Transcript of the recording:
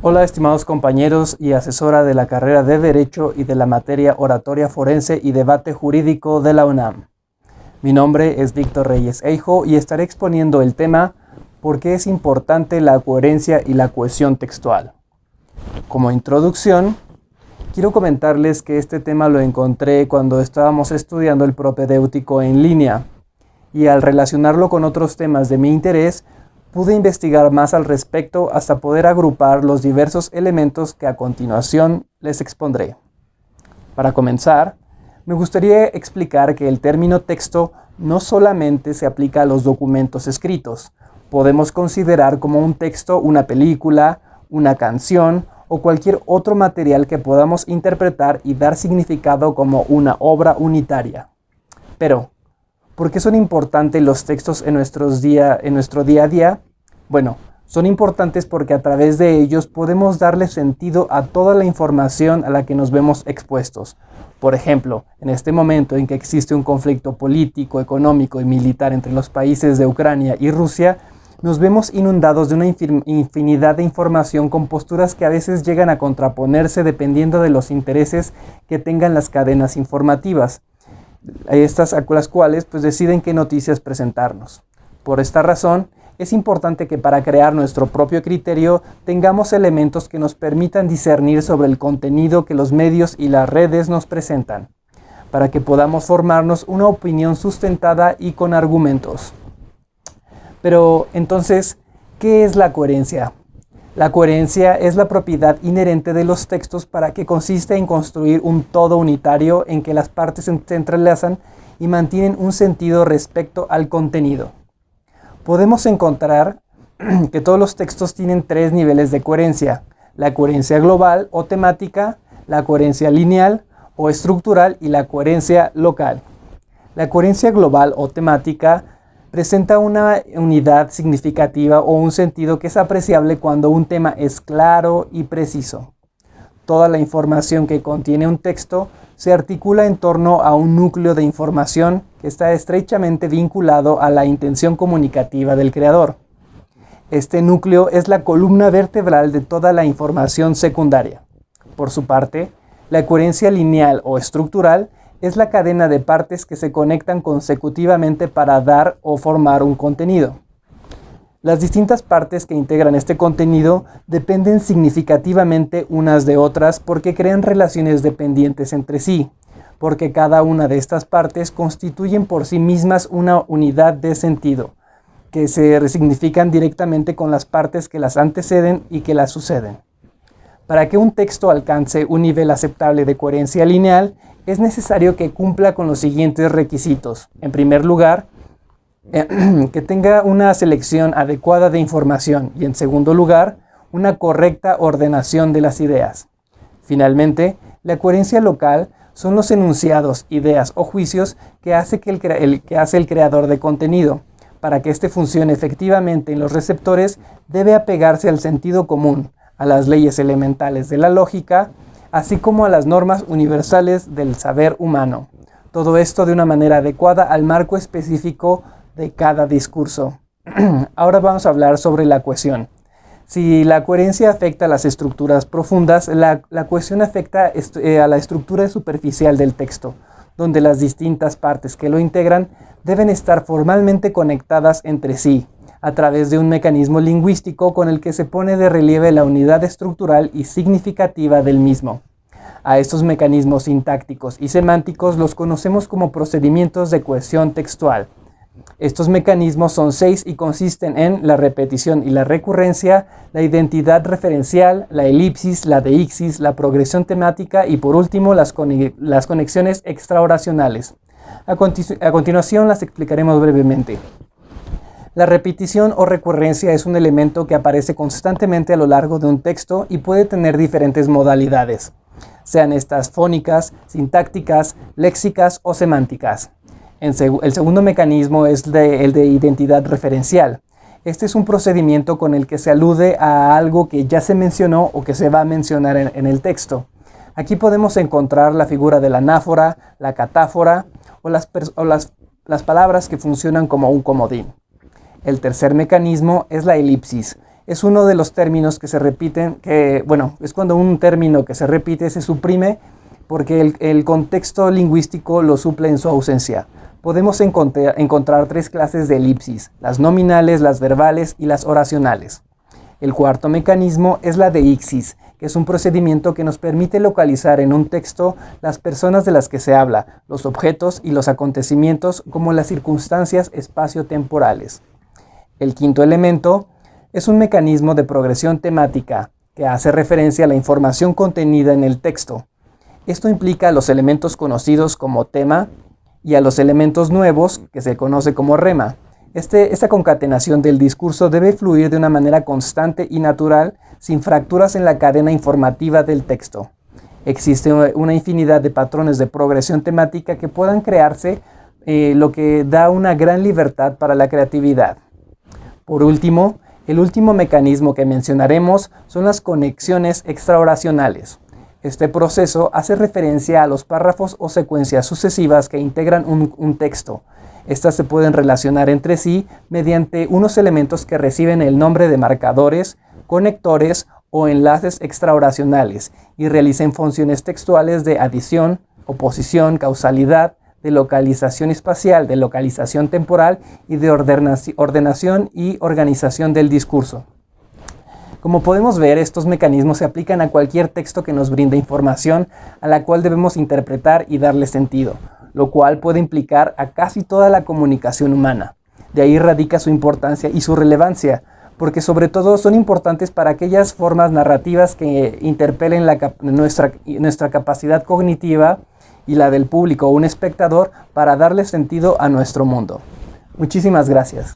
Hola, estimados compañeros y asesora de la carrera de Derecho y de la materia Oratoria Forense y Debate Jurídico de la UNAM. Mi nombre es Víctor Reyes Eijo y estaré exponiendo el tema ¿por qué es importante la coherencia y la cohesión textual? Como introducción, quiero comentarles que este tema lo encontré cuando estábamos estudiando el propedéutico en línea y al relacionarlo con otros temas de mi interés, pude investigar más al respecto hasta poder agrupar los diversos elementos que a continuación les expondré. Para comenzar, me gustaría explicar que el término texto no solamente se aplica a los documentos escritos. Podemos considerar como un texto una película, una canción o cualquier otro material que podamos interpretar y dar significado como una obra unitaria. Pero, ¿por qué son importantes los textos en nuestro día a día? Bueno, son importantes porque a través de ellos podemos darle sentido a toda la información a la que nos vemos expuestos. Por ejemplo, en este momento en que existe un conflicto político, económico y militar entre los países de Ucrania y Rusia, nos vemos inundados de una infinidad de información con posturas que a veces llegan a contraponerse dependiendo de los intereses que tengan las cadenas informativas. Estas a las cuales deciden qué noticias presentarnos. Por esta razón, es importante que para crear nuestro propio criterio tengamos elementos que nos permitan discernir sobre el contenido que los medios y las redes nos presentan, para que podamos formarnos una opinión sustentada y con argumentos. Pero entonces, ¿qué es la coherencia? La coherencia es la propiedad inherente de los textos para que consiste en construir un todo unitario en que las partes se entrelazan y mantienen un sentido respecto al contenido. Podemos encontrar que todos los textos tienen tres niveles de coherencia: la coherencia global o temática, la coherencia lineal o estructural y la coherencia local. La coherencia global o temática presenta una unidad significativa o un sentido que es apreciable cuando un tema es claro y preciso. Toda la información que contiene un texto se articula en torno a un núcleo de información que está estrechamente vinculado a la intención comunicativa del creador. Este núcleo es la columna vertebral de toda la información secundaria. Por su parte, la coherencia lineal o estructural es la cadena de partes que se conectan consecutivamente para dar o formar un contenido. Las distintas partes que integran este contenido dependen significativamente unas de otras porque crean relaciones dependientes entre sí, porque cada una de estas partes constituyen por sí mismas una unidad de sentido, que se resignifican directamente con las partes que las anteceden y que las suceden. Para que un texto alcance un nivel aceptable de coherencia lineal, es necesario que cumpla con los siguientes requisitos. En primer lugar, que tenga una selección adecuada de información y, en segundo lugar, una correcta ordenación de las ideas. Finalmente, la coherencia local son los enunciados, ideas o juicios que hace el creador de contenido. Para que éste funcione efectivamente en los receptores, debe apegarse al sentido común, a las leyes elementales de la lógica, así como a las normas universales del saber humano. Todo esto de una manera adecuada al marco específico de cada discurso. Ahora vamos a hablar sobre la cohesión. Si la coherencia afecta a las estructuras profundas, la cohesión afecta a la estructura superficial del texto, donde las distintas partes que lo integran deben estar formalmente conectadas entre sí, a través de un mecanismo lingüístico con el que se pone de relieve la unidad estructural y significativa del mismo. A estos mecanismos sintácticos y semánticos los conocemos como procedimientos de cohesión textual. Estos mecanismos son 6 y consisten en la repetición y la recurrencia, la identidad referencial, la elipsis, la deixis, la progresión temática y por último las conexiones extraoracionales. A continuación las explicaremos brevemente. La repetición o recurrencia es un elemento que aparece constantemente a lo largo de un texto y puede tener diferentes modalidades, sean estas fónicas, sintácticas, léxicas o semánticas. El segundo mecanismo es el de identidad referencial. Este es un procedimiento con el que se alude a algo que ya se mencionó o que se va a mencionar en el texto. Aquí podemos encontrar la figura de la anáfora, la catáfora o las palabras que funcionan como un comodín. El tercer mecanismo es la elipsis. es uno de los términos que se repiten, es cuando un término que se repite se suprime porque el contexto lingüístico lo suple en su ausencia. Podemos encontrar tres clases de elipsis: las nominales, las verbales y las oracionales. El cuarto mecanismo es la deixis, que es un procedimiento que nos permite localizar en un texto las personas de las que se habla, los objetos y los acontecimientos, como las circunstancias espaciotemporales. El quinto elemento es un mecanismo de progresión temática, que hace referencia a la información contenida en el texto. Esto implica a los elementos conocidos como tema y a los elementos nuevos, que se conoce como rema. Esta concatenación del discurso debe fluir de una manera constante y natural, sin fracturas en la cadena informativa del texto. Existe una infinidad de patrones de progresión temática que puedan crearse, lo que da una gran libertad para la creatividad. Por último, el último mecanismo que mencionaremos son las conexiones extraoracionales. Este proceso hace referencia a los párrafos o secuencias sucesivas que integran un texto. Estas se pueden relacionar entre sí mediante unos elementos que reciben el nombre de marcadores, conectores o enlaces extraoracionales y realicen funciones textuales de adición, oposición, causalidad, de localización espacial, de localización temporal y de ordenación y organización del discurso. Como podemos ver, estos mecanismos se aplican a cualquier texto que nos brinde información a la cual debemos interpretar y darle sentido, lo cual puede implicar a casi toda la comunicación humana. De ahí radica su importancia y su relevancia, porque sobre todo son importantes para aquellas formas narrativas que interpelen nuestra capacidad cognitiva y la del público o un espectador para darle sentido a nuestro mundo. Muchísimas gracias.